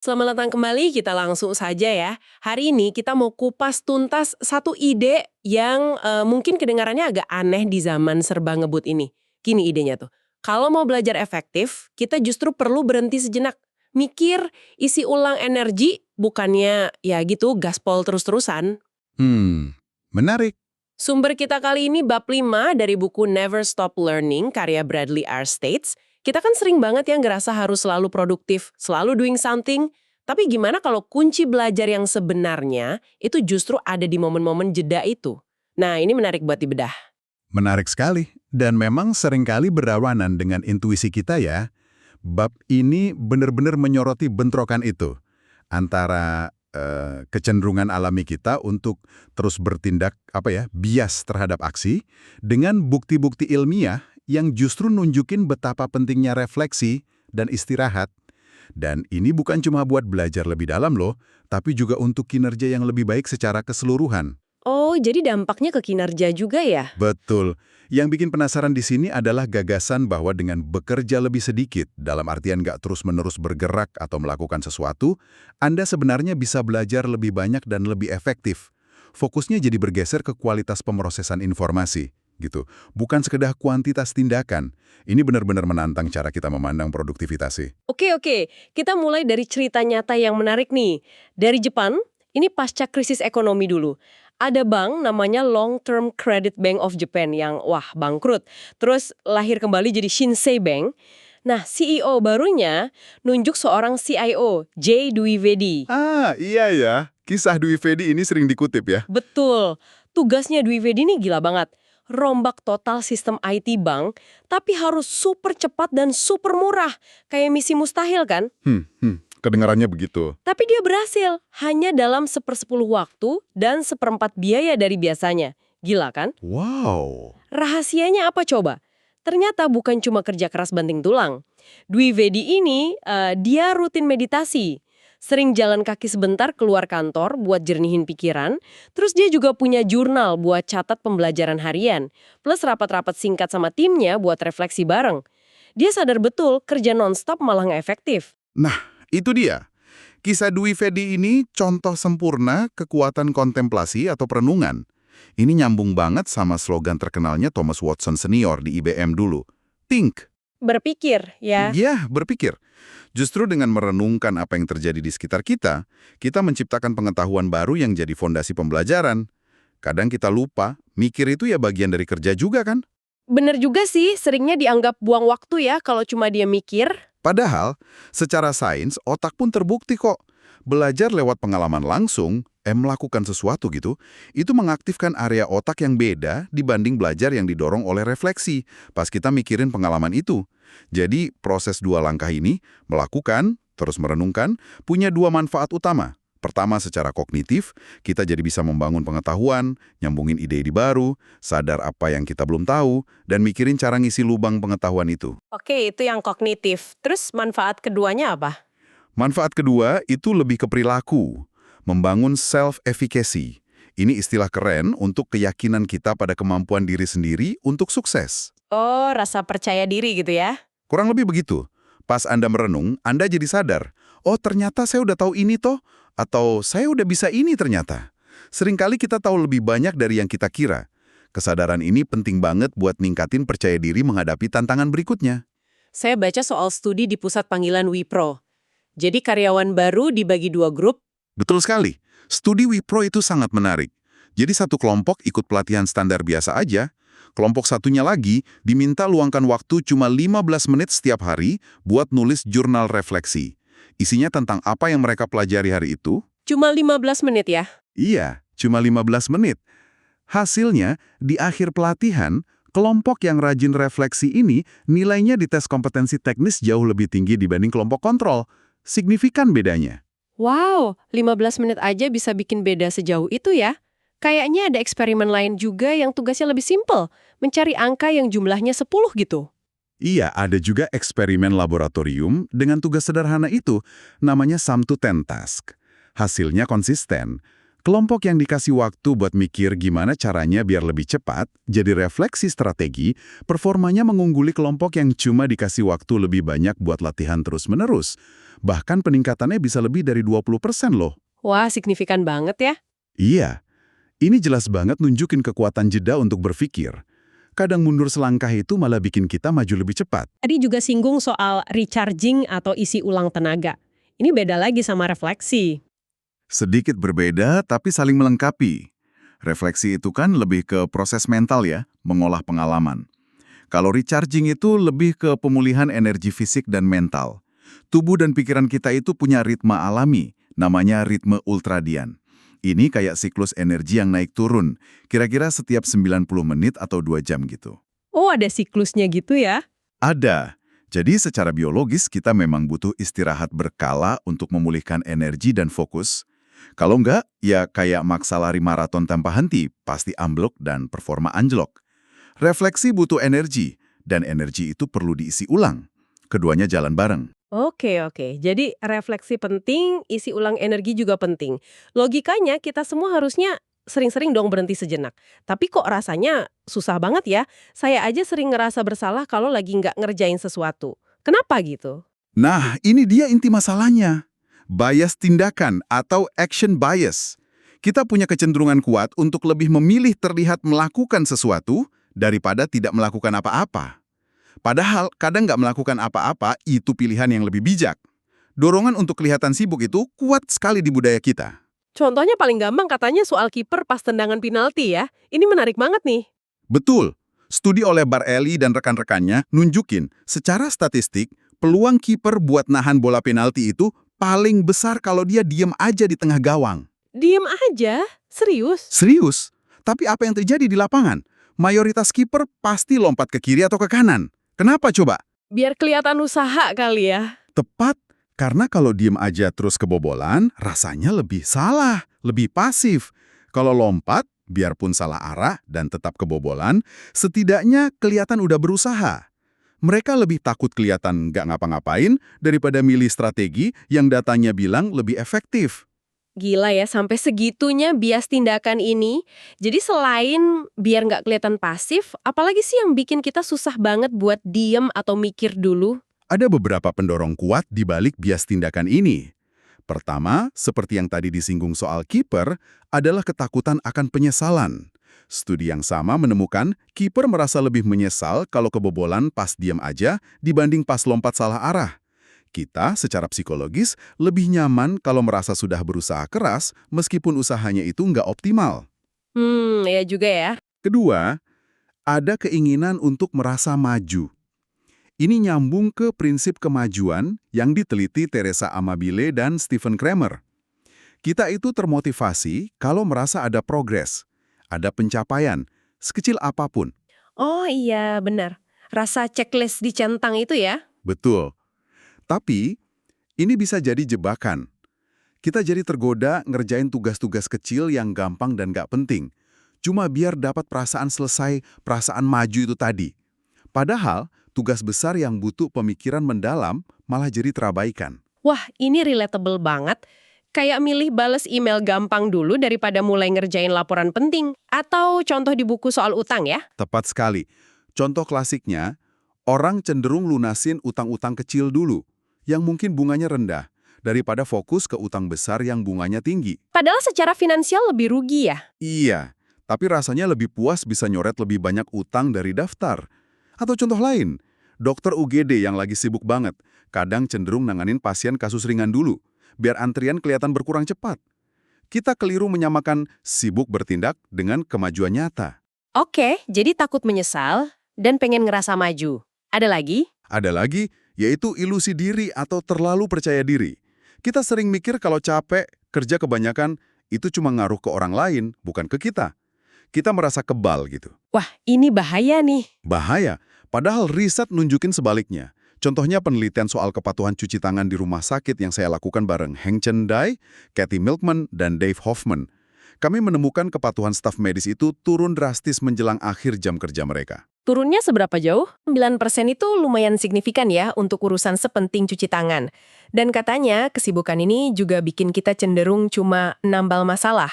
Selamat datang kembali, kita langsung saja ya. Hari ini kita mau kupas tuntas satu ide yang mungkin kedengarannya agak aneh di zaman serba ngebut ini. Gini idenya tuh, kalau mau belajar efektif, kita justru perlu berhenti sejenak. Mikir, isi ulang energi, bukannya ya gitu gaspol terus-terusan. Menarik. Sumber kita kali ini bab 5 dari buku Never Stop Learning karya Bradley R. States. Kita kan sering banget yang ngerasa harus selalu produktif, selalu doing something. Tapi gimana kalau kunci belajar yang sebenarnya itu justru ada di momen-momen jeda itu? Nah, ini menarik buat dibedah. Menarik sekali. Dan memang seringkali berlawanan dengan intuisi kita ya. Bab ini benar-benar menyoroti bentrokan itu. Antara kecenderungan alami kita untuk terus bertindak bias terhadap aksi dengan bukti-bukti ilmiah yang justru nunjukin betapa pentingnya refleksi dan istirahat. Dan ini bukan cuma buat belajar lebih dalam loh, tapi juga untuk kinerja yang lebih baik secara keseluruhan. Oh, jadi dampaknya ke kinerja juga ya? Betul. Yang bikin penasaran di sini adalah gagasan bahwa dengan bekerja lebih sedikit, dalam artian nggak terus-menerus bergerak atau melakukan sesuatu, Anda sebenarnya bisa belajar lebih banyak dan lebih efektif. Fokusnya jadi bergeser ke kualitas pemrosesan informasi, gitu. Bukan sekedar kuantitas tindakan. Ini benar-benar menantang cara kita memandang produktivitas sih. Oke. Kita mulai dari cerita nyata yang menarik nih. Dari Jepang, ini pasca krisis ekonomi dulu. Ada bank namanya Long Term Credit Bank of Japan yang bangkrut. Terus lahir kembali jadi Shinsei Bank. Nah, CEO barunya nunjuk seorang CIO, Jay Dwi Vedi. Iya ya. Kisah Dwi Vedi ini sering dikutip ya. Betul. Tugasnya Dwi Vedi ini gila banget. Rombak total sistem IT bank, tapi harus super cepat dan super murah. Kayak misi mustahil kan? Kedengarannya begitu. Tapi dia berhasil, hanya dalam 1/10 waktu dan 1/4 biaya dari biasanya. Gila kan? Wow. Rahasianya apa coba? Ternyata bukan cuma kerja keras banting tulang. Dwi Vedi ini, dia rutin meditasi. Sering jalan kaki sebentar keluar kantor buat jernihin pikiran. Terus dia juga punya jurnal buat catat pembelajaran harian. Plus rapat-rapat singkat sama timnya buat refleksi bareng. Dia sadar betul kerja nonstop malah nggak efektif. Nah, itu dia. Kisah Dwi Vedi ini contoh sempurna kekuatan kontemplasi atau perenungan. Ini nyambung banget sama slogan terkenalnya Thomas Watson senior di IBM dulu. Think. Berpikir, ya. Ya, berpikir. Justru dengan merenungkan apa yang terjadi di sekitar kita menciptakan pengetahuan baru yang jadi fondasi pembelajaran. Kadang kita lupa, mikir itu ya bagian dari kerja juga kan? Bener juga sih, seringnya dianggap buang waktu ya kalau cuma dia mikir. Padahal, secara sains, otak pun terbukti kok. Belajar lewat pengalaman langsung, melakukan sesuatu gitu, itu mengaktifkan area otak yang beda dibanding belajar yang didorong oleh refleksi pas kita mikirin pengalaman itu. Jadi, proses 2 langkah ini, melakukan, terus merenungkan, punya 2 manfaat utama. Pertama, secara kognitif, kita jadi bisa membangun pengetahuan, nyambungin ide-ide baru, sadar apa yang kita belum tahu, dan mikirin cara ngisi lubang pengetahuan itu. Oke, itu yang kognitif. Terus manfaat keduanya apa? Manfaat kedua itu lebih ke perilaku, membangun self-efficacy. Ini istilah keren untuk keyakinan kita pada kemampuan diri sendiri untuk sukses. Oh, rasa percaya diri gitu ya? Kurang lebih begitu. Pas Anda merenung, Anda jadi sadar, oh ternyata saya udah tahu ini toh, atau saya udah bisa ini ternyata. Seringkali kita tahu lebih banyak dari yang kita kira. Kesadaran ini penting banget buat ningkatin percaya diri menghadapi tantangan berikutnya. Saya baca soal studi di pusat panggilan Wipro. Jadi karyawan baru dibagi 2 grup. Betul sekali. Studi Wipro itu sangat menarik. Jadi satu kelompok ikut pelatihan standar biasa aja, kelompok satunya lagi diminta luangkan waktu cuma 15 menit setiap hari buat nulis jurnal refleksi. Isinya tentang apa yang mereka pelajari hari itu. Cuma 15 menit ya? Iya, cuma 15 menit. Hasilnya, di akhir pelatihan, kelompok yang rajin refleksi ini nilainya di tes kompetensi teknis jauh lebih tinggi dibanding kelompok kontrol. Signifikan bedanya. Wow, 15 menit aja bisa bikin beda sejauh itu ya? Kayaknya ada eksperimen lain juga yang tugasnya lebih simpel, mencari angka yang jumlahnya 10 gitu. Iya, ada juga eksperimen laboratorium dengan tugas sederhana itu, namanya sum to 10 task. Hasilnya konsisten. Kelompok yang dikasih waktu buat mikir gimana caranya biar lebih cepat, jadi refleksi strategi, performanya mengungguli kelompok yang cuma dikasih waktu lebih banyak buat latihan terus-menerus. Bahkan peningkatannya bisa lebih dari 20% loh. Wah, signifikan banget ya. Iya, ini jelas banget nunjukin kekuatan jeda untuk berpikir. Kadang mundur selangkah itu malah bikin kita maju lebih cepat. Tadi juga singgung soal recharging atau isi ulang tenaga. Ini beda lagi sama refleksi. Sedikit berbeda tapi saling melengkapi. Refleksi itu kan lebih ke proses mental ya, mengolah pengalaman. Kalau recharging itu lebih ke pemulihan energi fisik dan mental. Tubuh dan pikiran kita itu punya ritme alami, namanya ritme ultradian. Ini kayak siklus energi yang naik turun, kira-kira setiap 90 menit atau 2 jam gitu. Oh, ada siklusnya gitu ya? Ada. Jadi secara biologis kita memang butuh istirahat berkala untuk memulihkan energi dan fokus. Kalau enggak, ya kayak maksa lari maraton tanpa henti, pasti amblok dan performa anjlok. Refleksi butuh energi, dan energi itu perlu diisi ulang. Keduanya jalan bareng. Oke. Jadi refleksi penting, isi ulang energi juga penting. Logikanya kita semua harusnya sering-sering dong berhenti sejenak. Tapi kok rasanya susah banget ya? Saya aja sering ngerasa bersalah kalau lagi nggak ngerjain sesuatu. Kenapa gitu? Nah, ini dia inti masalahnya. Bias tindakan atau action bias. Kita punya kecenderungan kuat untuk lebih memilih terlihat melakukan sesuatu daripada tidak melakukan apa-apa. Padahal kadang nggak melakukan apa-apa itu pilihan yang lebih bijak. Dorongan untuk kelihatan sibuk itu kuat sekali di budaya kita. Contohnya paling gampang katanya soal kiper pas tendangan penalti ya. Ini menarik banget nih. Betul. Studi oleh Barelli dan rekan-rekannya nunjukin secara statistik peluang kiper buat nahan bola penalti itu paling besar kalau dia diem aja di tengah gawang. Diem aja? Serius? Serius? Tapi apa yang terjadi di lapangan? Mayoritas kiper pasti lompat ke kiri atau ke kanan. Kenapa coba? Biar kelihatan usaha kali ya. Tepat, karena kalau diem aja terus kebobolan, rasanya lebih salah, lebih pasif. Kalau lompat, biarpun salah arah dan tetap kebobolan, setidaknya kelihatan udah berusaha. Mereka lebih takut kelihatan nggak ngapa-ngapain daripada milih strategi yang datanya bilang lebih efektif. Gila ya, sampai segitunya bias tindakan ini. Jadi selain biar nggak kelihatan pasif, apalagi sih yang bikin kita susah banget buat diem atau mikir dulu? Ada beberapa pendorong kuat di balik bias tindakan ini. Pertama, seperti yang tadi disinggung soal kiper, adalah ketakutan akan penyesalan. Studi yang sama menemukan kiper merasa lebih menyesal kalau kebobolan pas diam aja dibanding pas lompat salah arah. Kita secara psikologis lebih nyaman kalau merasa sudah berusaha keras meskipun usahanya itu nggak optimal. Ya juga ya. Kedua, ada keinginan untuk merasa maju. Ini nyambung ke prinsip kemajuan yang diteliti Teresa Amabile dan Stephen Kramer. Kita itu termotivasi kalau merasa ada progres, ada pencapaian, sekecil apapun. Oh iya, benar. Rasa checklist dicentang itu ya? Betul. Tapi, ini bisa jadi jebakan. Kita jadi tergoda ngerjain tugas-tugas kecil yang gampang dan gak penting. Cuma biar dapat perasaan selesai, perasaan maju itu tadi. Padahal, tugas besar yang butuh pemikiran mendalam malah jadi terabaikan. Wah, ini relatable banget. Kayak milih bales email gampang dulu daripada mulai ngerjain laporan penting. Atau contoh di buku soal utang ya? Tepat sekali. Contoh klasiknya, orang cenderung lunasin utang-utang kecil dulu, yang mungkin bunganya rendah, daripada fokus ke utang besar yang bunganya tinggi. Padahal secara finansial lebih rugi ya? Iya, tapi rasanya lebih puas bisa nyoret lebih banyak utang dari daftar. Atau contoh lain, dokter UGD yang lagi sibuk banget, kadang cenderung nanganin pasien kasus ringan dulu, biar antrian kelihatan berkurang cepat. Kita keliru menyamakan sibuk bertindak dengan kemajuan nyata. Oke, jadi takut menyesal dan pengen ngerasa maju. Ada lagi? Ada lagi, yaitu ilusi diri atau terlalu percaya diri. Kita sering mikir kalau capek, kerja kebanyakan, itu cuma ngaruh ke orang lain, bukan ke kita. Kita merasa kebal gitu. Wah, ini bahaya nih. Bahaya, padahal riset nunjukin sebaliknya. Contohnya penelitian soal kepatuhan cuci tangan di rumah sakit yang saya lakukan bareng Heng Chen Dai, Kathy Milkman, dan Dave Hoffman. Kami menemukan kepatuhan staf medis itu turun drastis menjelang akhir jam kerja mereka. Turunnya seberapa jauh? 9% itu lumayan signifikan ya untuk urusan sepenting cuci tangan. Dan katanya kesibukan ini juga bikin kita cenderung cuma nambal masalah.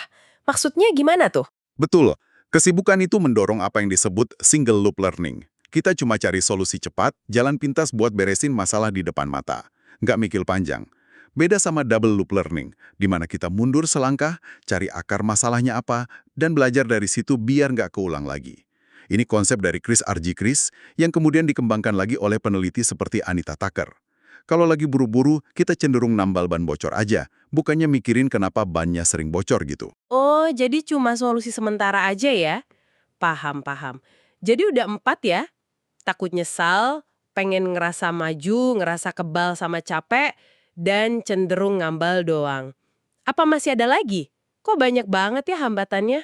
Maksudnya gimana tuh? Betul, kesibukan itu mendorong apa yang disebut single loop learning. Kita cuma cari solusi cepat, jalan pintas buat beresin masalah di depan mata. Nggak mikir panjang. Beda sama double loop learning, di mana kita mundur selangkah, cari akar masalahnya apa, dan belajar dari situ biar nggak keulang lagi. Ini konsep dari Chris R.G. Chris yang kemudian dikembangkan lagi oleh peneliti seperti Anita Tucker. Kalau lagi buru-buru, kita cenderung nambal ban bocor aja, bukannya mikirin kenapa bannya sering bocor gitu. Oh, jadi cuma solusi sementara aja ya? Paham. Jadi udah 4 ya? Takut nyesal, pengen ngerasa maju, ngerasa kebal sama capek, dan cenderung ngambal doang. Apa masih ada lagi? Kok banyak banget ya hambatannya?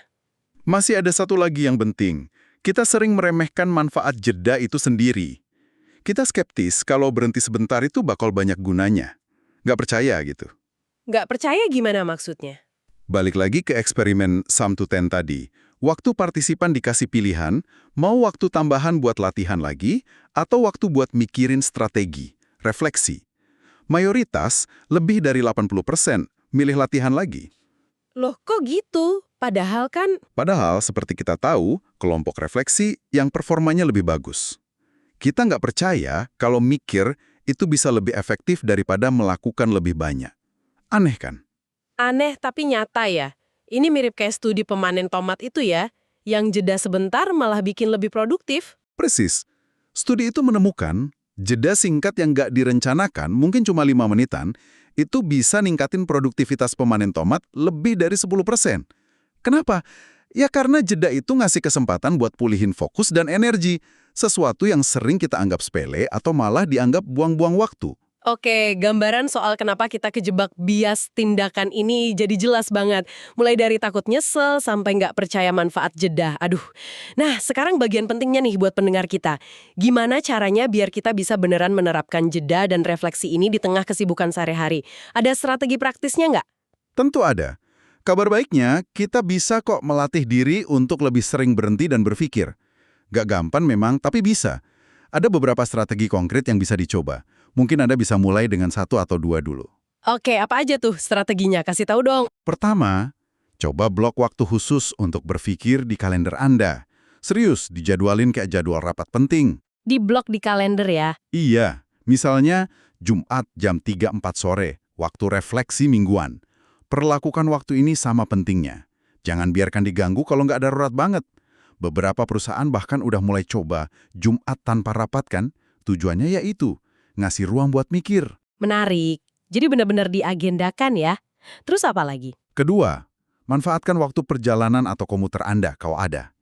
Masih ada satu lagi yang penting. Kita sering meremehkan manfaat jeda itu sendiri. Kita skeptis kalau berhenti sebentar itu bakal banyak gunanya. Nggak percaya gitu. Nggak percaya gimana maksudnya? Balik lagi ke eksperimen Sum to 10 tadi. Waktu partisipan dikasih pilihan, mau waktu tambahan buat latihan lagi, atau waktu buat mikirin strategi, refleksi. Mayoritas, lebih dari 80%, milih latihan lagi. Loh kok gitu? Padahal kan... Padahal, seperti kita tahu, kelompok refleksi yang performanya lebih bagus. Kita nggak percaya kalau mikir itu bisa lebih efektif daripada melakukan lebih banyak. Aneh kan? Aneh tapi nyata ya. Ini mirip kayak studi pemanen tomat itu ya, yang jeda sebentar malah bikin lebih produktif. Persis. Studi itu menemukan jeda singkat yang nggak direncanakan, mungkin cuma 5 menitan, itu bisa ningkatin produktivitas pemanen tomat lebih dari 10%. Kenapa? Ya karena jeda itu ngasih kesempatan buat pulihin fokus dan energi, sesuatu yang sering kita anggap sepele atau malah dianggap buang-buang waktu. Oke, gambaran soal kenapa kita kejebak bias tindakan ini jadi jelas banget. Mulai dari takut nyesel sampai nggak percaya manfaat jeda. Aduh. Nah, sekarang bagian pentingnya nih buat pendengar kita. Gimana caranya biar kita bisa beneran menerapkan jeda dan refleksi ini di tengah kesibukan sehari-hari? Ada strategi praktisnya nggak? Tentu ada. Kabar baiknya, kita bisa kok melatih diri untuk lebih sering berhenti dan berpikir. Gak gampang memang, tapi bisa. Ada beberapa strategi konkret yang bisa dicoba. Mungkin Anda bisa mulai dengan 1 atau 2 dulu. Oke, apa aja tuh strateginya? Kasih tahu dong. Pertama, coba blok waktu khusus untuk berpikir di kalender Anda. Serius, dijadwalin kayak jadwal rapat penting. Di blok di kalender ya. Iya, misalnya Jumat jam 3.4 sore, waktu refleksi mingguan. Perlakukan waktu ini sama pentingnya. Jangan biarkan diganggu kalau nggak darurat banget. Beberapa perusahaan bahkan udah mulai coba Jumat tanpa rapat kan? Tujuannya yaitu ngasih ruang buat mikir. Menarik. Jadi benar-benar diagendakan ya. Terus apa lagi? Kedua, manfaatkan waktu perjalanan atau komuter Anda kalau ada.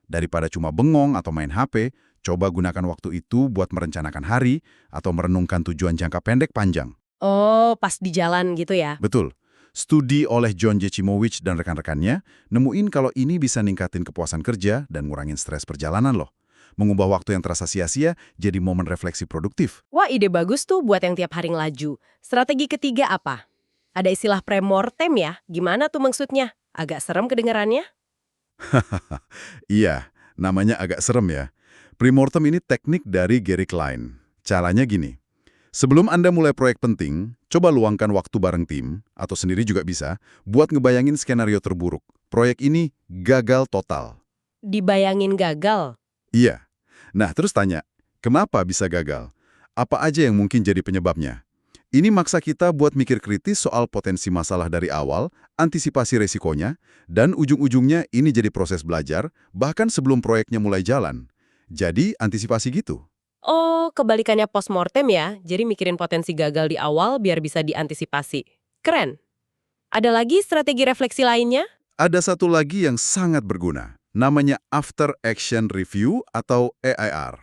Daripada cuma bengong atau main HP, coba gunakan waktu itu buat merencanakan hari atau merenungkan tujuan jangka pendek panjang. Oh, pas di jalan gitu ya. Betul. Studi oleh John Jechimowicz dan rekan-rekannya nemuin kalau ini bisa ningkatin kepuasan kerja dan ngurangin stres perjalanan loh. Mengubah waktu yang terasa sia-sia jadi momen refleksi produktif. Wah, ide bagus tuh buat yang tiap hari ngelaju. Strategi ketiga apa? Ada istilah premortem ya? Gimana tuh maksudnya? Agak serem kedengarannya? Iya, namanya agak serem ya. Premortem ini teknik dari Gary Klein. Caranya gini. Sebelum Anda mulai proyek penting, coba luangkan waktu bareng tim, atau sendiri juga bisa, buat ngebayangin skenario terburuk. Proyek ini gagal total. Dibayangin gagal. Iya. Nah, terus tanya, kenapa bisa gagal? Apa aja yang mungkin jadi penyebabnya? Ini maksa kita buat mikir kritis soal potensi masalah dari awal, antisipasi resikonya, dan ujung-ujungnya ini jadi proses belajar, bahkan sebelum proyeknya mulai jalan. Jadi, antisipasi gitu. Oh, kebalikannya postmortem ya. Jadi mikirin potensi gagal di awal biar bisa diantisipasi. Keren. Ada lagi strategi refleksi lainnya? Ada satu lagi yang sangat berguna, namanya After Action Review atau AIR.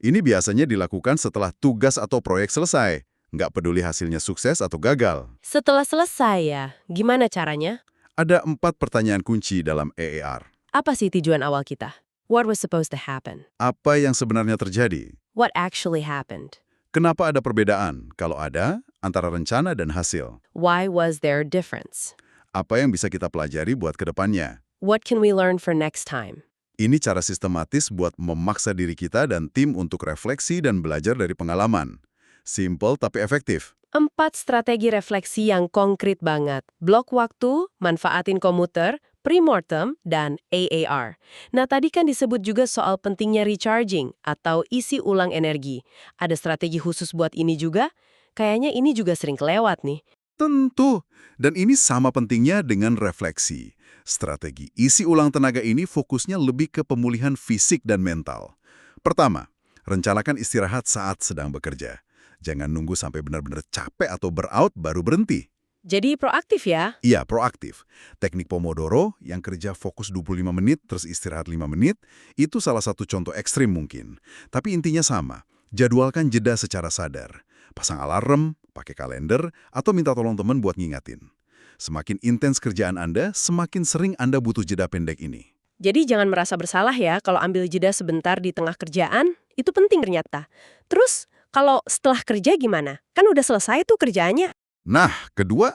Ini biasanya dilakukan setelah tugas atau proyek selesai, nggak peduli hasilnya sukses atau gagal. Setelah selesai ya, gimana caranya? Ada 4 pertanyaan kunci dalam AIR. Apa sih tujuan awal kita? What was supposed to happen? Apa yang sebenarnya terjadi? What actually happened? Kenapa ada perbedaan, kalau ada, antara rencana dan hasil? Why was there a difference? Apa yang bisa kita pelajari buat ke depannya? What can we learn for next time? Ini cara sistematis buat memaksa diri kita dan tim untuk refleksi dan belajar dari pengalaman. Simple tapi efektif. 4 strategi refleksi yang konkret banget. Blok waktu, manfaatin komuter, premortem, dan AAR. Nah, tadi kan disebut juga soal pentingnya recharging atau isi ulang energi. Ada strategi khusus buat ini juga? Kayaknya ini juga sering kelewat nih. Tentu, dan ini sama pentingnya dengan refleksi. Strategi isi ulang tenaga ini fokusnya lebih ke pemulihan fisik dan mental. Pertama, rencanakan istirahat saat sedang bekerja. Jangan nunggu sampai benar-benar capek atau burnout baru berhenti. Jadi proaktif ya? Iya, proaktif. Teknik Pomodoro yang kerja fokus 25 menit terus istirahat 5 menit, itu salah satu contoh ekstrim mungkin. Tapi intinya sama, jadwalkan jeda secara sadar. Pasang alarm, pakai kalender, atau minta tolong teman buat ngingatin. Semakin intens kerjaan Anda, semakin sering Anda butuh jeda pendek ini. Jadi jangan merasa bersalah ya kalau ambil jeda sebentar di tengah kerjaan, itu penting ternyata. Terus, kalau setelah kerja gimana? Kan udah selesai tuh kerjaannya. Nah, kedua,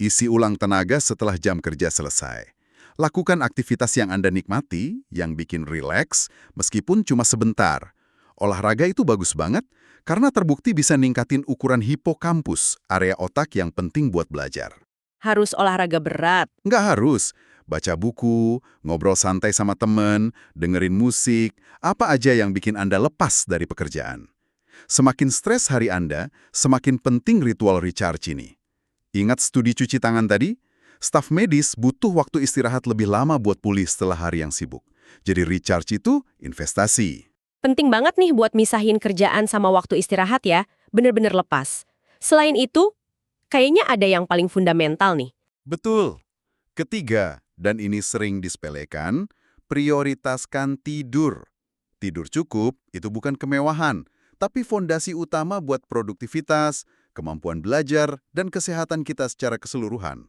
isi ulang tenaga setelah jam kerja selesai. Lakukan aktivitas yang Anda nikmati, yang bikin rileks, meskipun cuma sebentar. Olahraga itu bagus banget, karena terbukti bisa ningkatin ukuran hipokampus, area otak yang penting buat belajar. Harus olahraga berat. Nggak harus. Baca buku, ngobrol santai sama temen, dengerin musik, apa aja yang bikin Anda lepas dari pekerjaan. Semakin stres hari Anda, semakin penting ritual recharge ini. Ingat studi cuci tangan tadi? Staf medis butuh waktu istirahat lebih lama buat pulih setelah hari yang sibuk. Jadi recharge itu investasi. Penting banget nih buat misahin kerjaan sama waktu istirahat ya. Bener-bener lepas. Selain itu, kayaknya ada yang paling fundamental nih. Betul. Ketiga, dan ini sering disepelekan, prioritaskan tidur. Tidur cukup itu bukan kemewahan, tapi fondasi utama buat produktivitas, kemampuan belajar, dan kesehatan kita secara keseluruhan.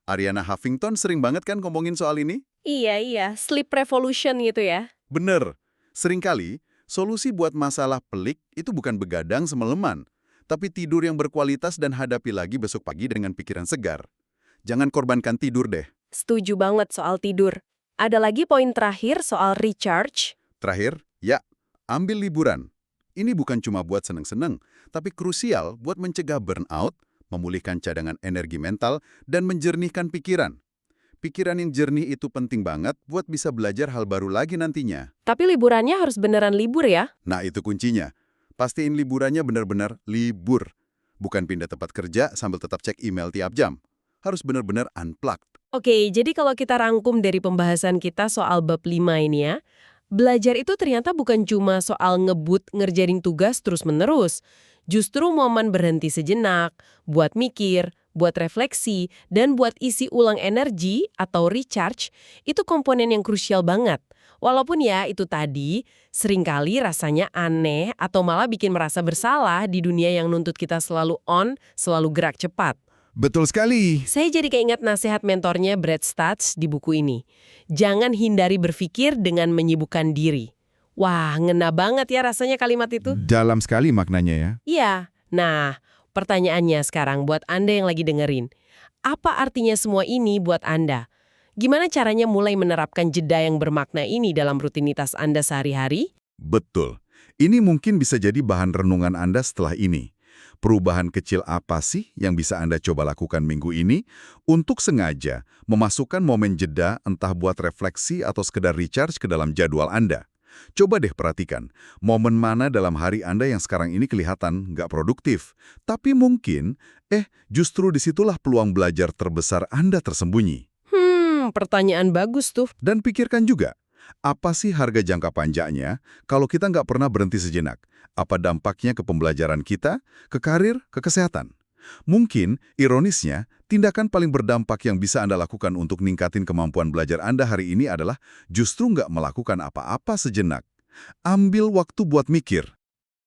Ariana Huffington sering banget kan ngomongin soal ini? Iya, sleep revolution gitu ya. Bener. Seringkali, solusi buat masalah pelik itu bukan begadang semalaman, tapi tidur yang berkualitas dan hadapi lagi besok pagi dengan pikiran segar. Jangan korbankan tidur deh. Setuju banget soal tidur. Ada lagi poin terakhir soal recharge. Terakhir, ya, ambil liburan. Ini bukan cuma buat seneng-seneng, tapi krusial buat mencegah burnout, memulihkan cadangan energi mental, dan menjernihkan pikiran. Pikiran yang jernih itu penting banget buat bisa belajar hal baru lagi nantinya. Tapi liburannya harus beneran libur ya? Nah, itu kuncinya. Pastiin liburannya benar-benar libur. Bukan pindah tempat kerja sambil tetap cek email tiap jam. Harus benar-benar unplugged. Oke, jadi kalau kita rangkum dari pembahasan kita soal bab 5 ini ya, belajar itu ternyata bukan cuma soal ngebut ngerjain tugas terus-menerus. Justru momen berhenti sejenak, buat mikir, buat refleksi, dan buat isi ulang energi atau recharge, itu komponen yang krusial banget. Walaupun ya itu tadi, seringkali rasanya aneh atau malah bikin merasa bersalah di dunia yang nuntut kita selalu on, selalu gerak cepat. Betul sekali. Saya jadi keinget nasihat mentornya Brad Stutz di buku ini. Jangan hindari berpikir dengan menyibukkan diri. Wah, ngena banget ya rasanya kalimat itu. Dalam sekali maknanya ya. Iya. Nah, pertanyaannya sekarang buat Anda yang lagi dengerin. Apa artinya semua ini buat Anda? Gimana caranya mulai menerapkan jeda yang bermakna ini dalam rutinitas Anda sehari-hari? Betul. Ini mungkin bisa jadi bahan renungan Anda setelah ini. Perubahan kecil apa sih yang bisa Anda coba lakukan minggu ini untuk sengaja memasukkan momen jeda entah buat refleksi atau sekedar recharge ke dalam jadwal Anda? Coba deh perhatikan, momen mana dalam hari Anda yang sekarang ini kelihatan nggak produktif. Tapi mungkin, justru disitulah peluang belajar terbesar Anda tersembunyi. Pertanyaan bagus tuh. Dan pikirkan juga, apa sih harga jangka panjangnya kalau kita nggak pernah berhenti sejenak? Apa dampaknya ke pembelajaran kita, ke karir, ke kesehatan? Mungkin, ironisnya, tindakan paling berdampak yang bisa Anda lakukan untuk ningkatin kemampuan belajar Anda hari ini adalah justru nggak melakukan apa-apa sejenak. Ambil waktu buat mikir.